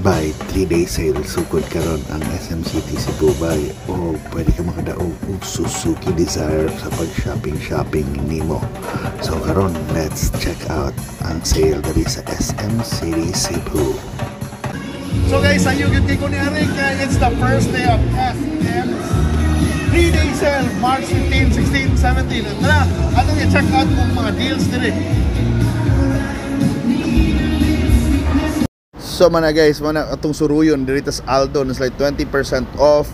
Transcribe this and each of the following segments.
By 3-day sale sukod karon ang SM City Cebu bay o pwede ka makadaog og Suzuki Desire sa pag-shopping nimo. So karon let's check out ang sale diri sa SM City Cebu. So guys, ayun kay ko ni Arik, it's the first day of SM 3-day sale, March 15, 16, 17. Tara, atong i-check out kung mga deals diri. So mana guys, mana atong suruyon dito sa Aldo na like 20% off.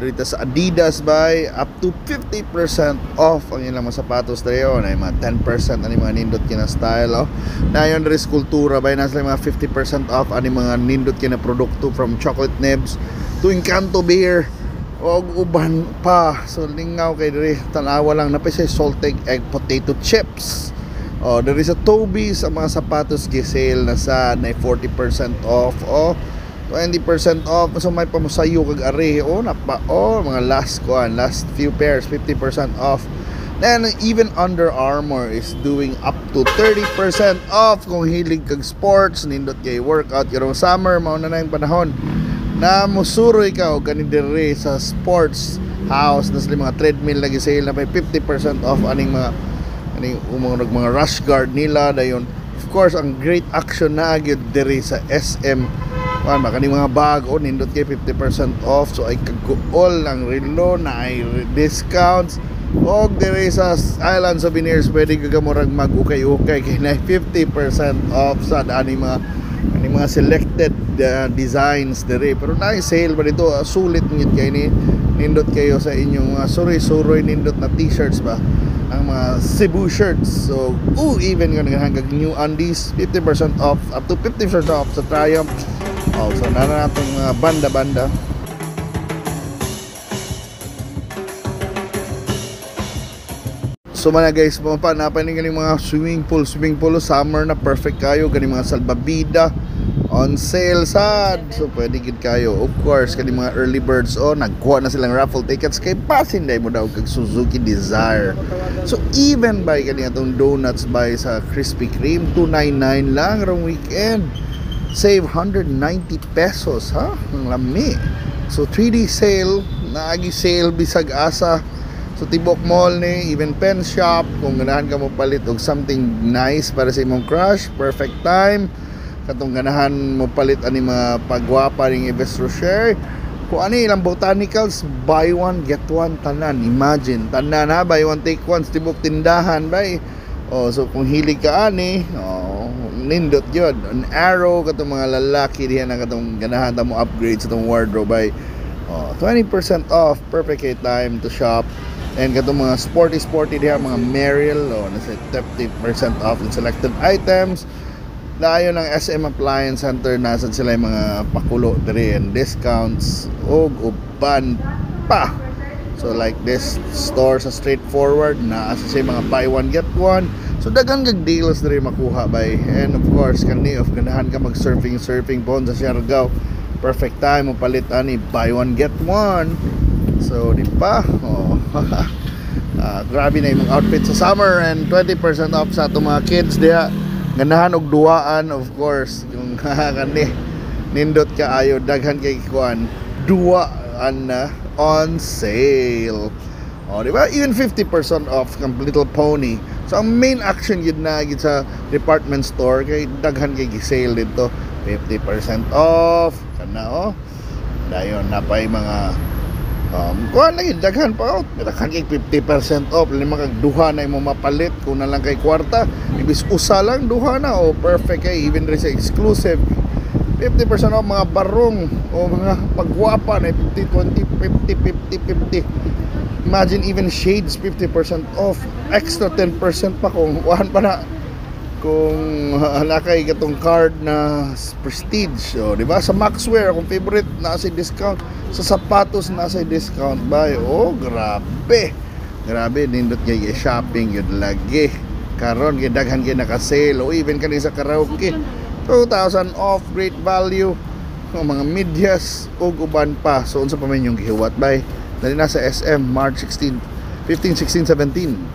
Dito sa Adidas by up to 50% off ang ilang mga sapatos dayon ay mga 10% ani mga nindot kina style oh. Dayon diri sa Kultura by nasa mga 50% off ani mga nindot kina produkto from chocolate nibs to Encanto beer og uban pa. So lingaw kay diri tanawa lang na pa siya salted egg potato chips. Oh, there is a Toby's ang mga sapatos gi-sale na sa 40% off o 20% off. So may pamusayo kag ari mga last few pairs 50% off. Then even Under Armour is doing up to 30% off kung hilig kag sports nindot kay workout karong summer mao na yung panahon na musuroy ka og kani diri sa sports house na sila mga treadmill lagi sale na may 50% off aning mga rush guard nila dayon. Of course ang great action na agad diri sa SM kani mga bag o nindot kay 50% off. So ay kaguol ang relo na ay discounts og diri sa Island Souvenirs pwede ka gamurag mag-ukay-ukay kay na 50% off sa ani mga selected designs diri. Pero na sale ba dito sulit ngit kay ni nindot kayo sa inyong suroy nindot na t-shirts ba ang mga Cebu shirts. So even hanggang new undies 50% off up to 50% off sa Triumph. So nana natong mga banda so mga guys napay ni mga swimming pool summer na perfect kayo gani mga salbabida on sale sad. So pwede gid kayo of course kani mga early birds nagkuha na silang raffle tickets kay pasinday mo daw kag Suzuki Desire. So even by kani atong donuts by sa Krispy Kreme 299 lang rong weekend, save 190 pesos ha ang lami. So 3D sale naagi sale bisag asa. So tibok mall ni even pen shop kung ganahan ka mo palit og something nice para sa imong crush, perfect time katong ganahan mo palit ani mga pagwapa ring Yves Rocher kung ani ilang botanicals buy one get one tanan. Imagine tanan ha, buy one take one tibok tindahan bay. So kung hilig ka ani nindot yun an arrow katong mga lalaki diyan na katong ganahan ta mo upgrade sa tong wardrobe bay 20% off, perfect time to shop. And katong mga sporty diyan mga Merrill nasa 30% off in selected items. Dayon ang SM Appliance Center nasad sila yung mga pakulo diri and discounts og uban pa. So like this store sa straightforward na asa say mga buy one get one. So daghang gag deals diri makuha bay. And of course kani of ganahan ka mag surfing pond sa Siargao, perfect time mo palit ani buy one get one. So di pa grabe na yung mga outfit sa summer and 20% off sa ato mga kids diha. Ganahan og duwaan of course yung kani nindot kaayo daghan kay kuan duwaan na on sale. Di ba even 50% off kang Little Pony. So ang main action yun na gid sa department store kay daghan kay gi-sale dito 50% off kana dayon napay mga kuan lagi daghan pa daghan kay 50% off lima kag duha na imo mapalit kung na lang kay kwarta ibis usa lang duha na perfect kay even rin sa exclusive 50% off mga barong o mga pagwapa na 50 20 50 imagine even shades 50% off extra 10% pa kung wahan pa na kung nakay katong card na Prestige di ba sa Maxwear kung favorite nasa discount sa sapatos nasa discount ba grabe nindot kay shopping yun lagi karon kay daghan kay naka-sale o even kani sa karaoke 2,000 off, great value mga medyas ug uban pa. So unsa pa man yung gihiwat bay dali na sa SM March 16, 15, 16, 17.